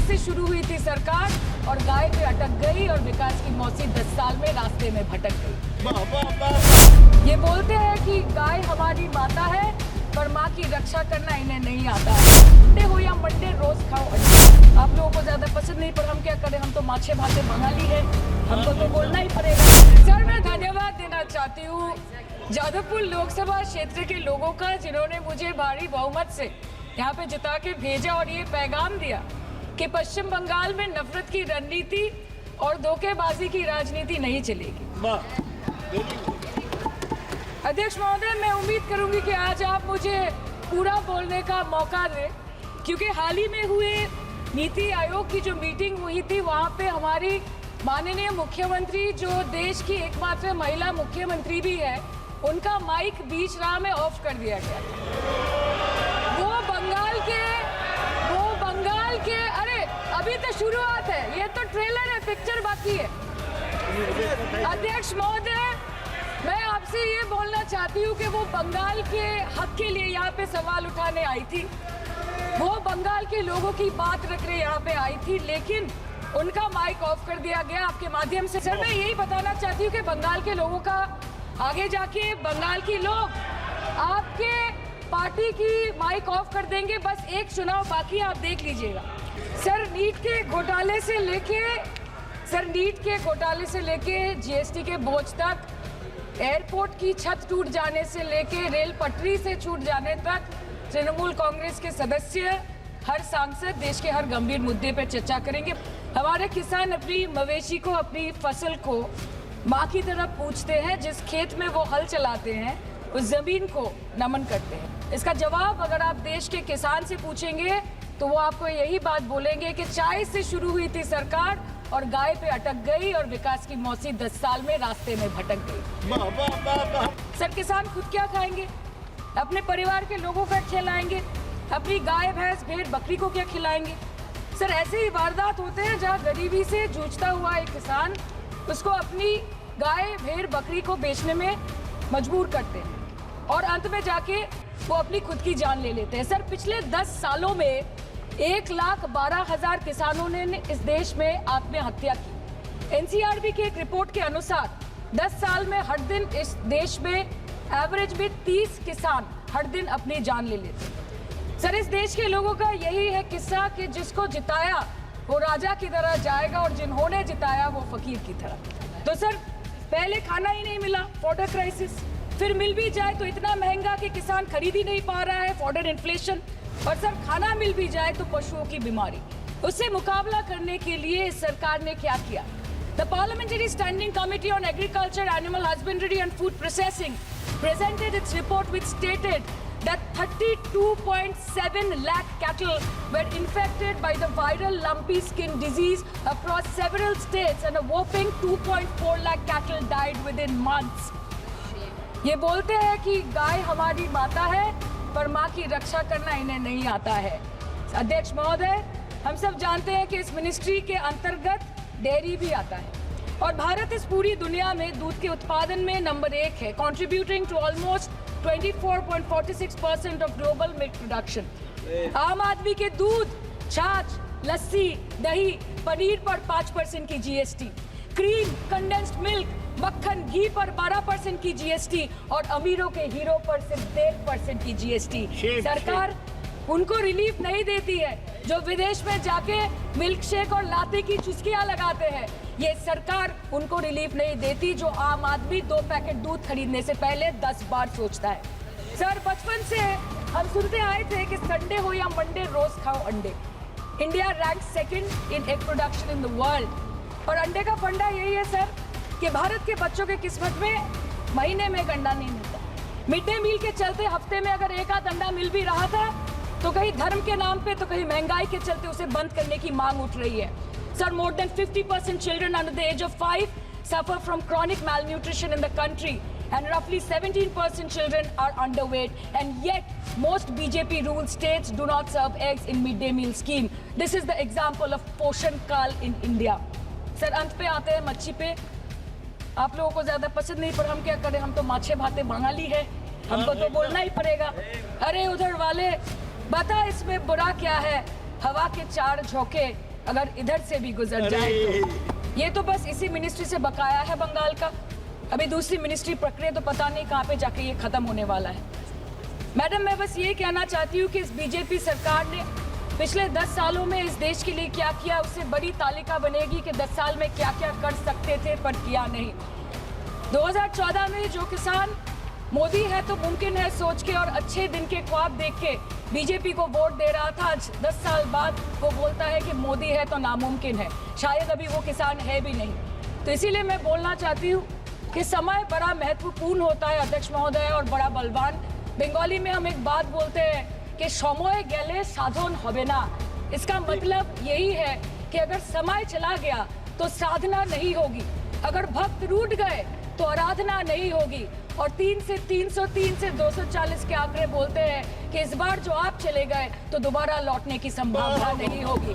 से शुरू हुई थी सरकार और गाय पे अटक गई और विकास की मौसी 10 साल में रास्ते में भटक गई। ये बोलते हैं कि गाय हमारी माता है, पर माँ की रक्षा करना इन्हें नहीं आता है। अंडे हो या मंडे, रोज खाओ अंडे। आप लोगों को ज्यादा पसंद नहीं, पर हम क्या करें, हम तो माछे भाते बंगाली है, हमको तो बोलना ही पड़ेगा। सर, मैं धन्यवाद देना चाहती हूँ जादवपुर लोकसभा क्षेत्र के लोगों का, जिन्होंने मुझे भारी बहुमत से यहाँ पे जिता के भेजा और ये पैगाम दिया कि पश्चिम बंगाल में नफरत की रणनीति और धोखेबाजी की राजनीति नहीं चलेगी। अध्यक्ष महोदय, मैं उम्मीद करूंगी कि आज आप मुझे पूरा बोलने का मौका दें, क्योंकि हाल ही में हुए नीति आयोग की जो मीटिंग हुई थी, वहाँ पे हमारी माननीय मुख्यमंत्री, जो देश की एकमात्र महिला मुख्यमंत्री भी है, उनका माइक बीच राह में ऑफ कर दिया गया। वो बंगाल के अरे अभी तो शुरुआत है, ये तो ट्रेलर है, पिक्चर बाकी है। अध्यक्ष महोदय, मैं आपसे ये बोलना चाहती हूँ कि वो बंगाल के हक के लिए यहाँ पे सवाल उठाने आई थी, वो बंगाल के लोगों की बात रख रहे यहाँ पे आई थी, लेकिन उनका माइक ऑफ कर दिया गया आपके माध्यम से। सर, मैं यही बताना चाहती हूँ कि बंगाल के लोगों का आगे जाके बंगाल के लोग आपके पार्टी की माइक ऑफ कर देंगे। बस एक चुनाव बाकी है, आप देख लीजिएगा। सर, नीट के घोटाले से लेके जीएसटी के बोझ तक, एयरपोर्ट की छत टूट जाने से लेके रेल पटरी से छूट जाने तक, तृणमूल कांग्रेस के सदस्य, हर सांसद देश के हर गंभीर मुद्दे पर चर्चा करेंगे। हमारे किसान अपनी मवेशी को, अपनी फसल को माँ की तरफ पूछते हैं, जिस खेत में वो हल चलाते हैं उस जमीन को नमन करते हैं। इसका जवाब अगर आप देश के किसान से पूछेंगे तो वो आपको यही बात बोलेंगे कि चाय से शुरू हुई थी सरकार और गाय पे अटक गई और विकास की मौसी 10 साल में रास्ते में भटक गई। सर, किसान खुद क्या खाएंगे, अपने परिवार के लोगों का खिलाएंगे, अपनी गाय भैंस भेड़ बकरी को क्या खिलाएंगे? सर, ऐसे ही वारदात होते हैं जहाँ गरीबी से जूझता हुआ एक किसान उसको अपनी गाय भेड़ बकरी को बेचने में मजबूर करते हैं और अंत में जाके वो अपनी खुद की जान ले लेते हैं। सर, पिछले 10 सालों में 1,12,000 किसानों ने इस देश में आत्महत्या की। एनसीआरबी की एक रिपोर्ट के अनुसार 10 साल में हर दिन इस देश में एवरेज में 30 किसान हर दिन अपनी जान ले लेते हैं। सर, इस देश के लोगों का यही है किस्सा कि जिसको जिताया वो राजा की तरह जाएगा और जिन्होंने जिताया वो फकीर की तरह। तो सर, पहले खाना ही नहीं मिला, फॉडर क्राइसिस, फिर मिल भी जाए तो इतना महंगा कि किसान खरीद ही नहीं पा रहा है, फॉडर इन्फ्लेशन, और सर खाना मिल भी जाए तो पशुओं की बीमारी। उससे मुकाबला करने के लिए सरकार ने क्या किया? The parliamentary standing committee on agriculture, animal husbandry and food processing presented its report which stated that 32.7 lakh cattle were infected by the viral lumpy skin disease across several states and a whopping 2.4 lakh cattle died within months. ये बोलते हैं कि गाय हमारी माता है, पर माँ की रक्षा करना इन्हें नहीं आता है। अध्यक्ष महोदय, हम सब जानते हैं कि इस मिनिस्ट्री के अंतर्गत डेयरी भी आता है और भारत इस पूरी दुनिया में दूध के उत्पादन में नंबर 1 है, contributing to almost 24.46% of global milk production। आम आदमी के दूध, छाछ, लस्सी, दही, पनीर पर 5% की जीएसटी, क्रीम, कंडेंस्ड मिल्क, मक्खन, घी पर 12% की जीएसटी और अमीरों के हीरो पर सिर्फ 1% की जीएसटी। सरकार उनको रिलीफ नहीं देती है जो विदेश में जाके मिल्क शेक और लाते की चुस्कियां लगाते हैं। ये सरकार उनको रिलीफ नहीं देती जो आम आदमी 2 पैकेट दूध खरीदने से पहले 10 बार सोचता है। सर, बचपन से हम सुनते आए थे कि संडे हो या मंडे, रोज खाओ अंडे। India rank 2nd in egg production in the world और अंडे का फंडा यही है सर कि भारत के बच्चों के किस्मत में महीने में एक अंडा नहीं मिलता। मिड डे मील के चलते हफ्ते में अगर एक आध अंडा मिल भी रहा था तो कहीं धर्म के नाम पे तो कहीं महंगाई के चलते उसे बंद करने की मांग उठ रही है। Sir, more than 50% children under the age of 5 suffer from chronic malnutrition in the country and roughly 17% children are underweight, and yet most BJP ruled states do not serve eggs in midday meal scheme. This is the example of Poshan Kal in India. Sir, अंत पे आते हैं मच्छी पे। आप लोगों को ज्यादा पसंद नहीं, पर हम क्या करें, हम तो माछे भाते बंगाली है, हमको तो बोलना ही पड़ेगा। अरे उधर वाले, बता इसमें बुरा क्या है, हवा के 4 झोंके अगर इधर से भी गुजर जाए तो। ये तो बस इसी मिनिस्ट्री से बकाया है बंगाल का। अभी दूसरी मिनिस्ट्री प्रक्रिया तो पता नहीं कहाँ पे जाके ये खत्म होने वाला है। मैडम, मैं बस ये कहना चाहती हूँ कि इस बीजेपी सरकार ने पिछले 10 सालों में इस देश के लिए क्या किया, उससे बड़ी तालिका बनेगी कि 10 साल में क्या क्या कर सकते थे पर किया नहीं। 2014 में जो किसान मोदी है तो मुमकिन है सोच के और अच्छे दिन के ख्वाब देख के बीजेपी को वोट दे रहा था, आज 10 साल बाद वो बोलता है कि मोदी है तो नामुमकिन है। शायद अभी वो किसान है भी नहीं। तो इसीलिए मैं बोलना चाहती हूँ कि समय बड़ा महत्वपूर्ण होता है अध्यक्ष महोदय, और बड़ा बलवान। बंगाली में हम एक बात बोलते हैं कि समय गेले साधन होबे ना। इसका मतलब यही है कि अगर समय चला गया तो साधना नहीं होगी, अगर भक्त रूठ गए तो आराधना नहीं होगी। और 3 से 303 से 240 के आंकड़े बोलते हैं कि इस बार जो आप चले गए तो दोबारा लौटने की संभावना नहीं होगी।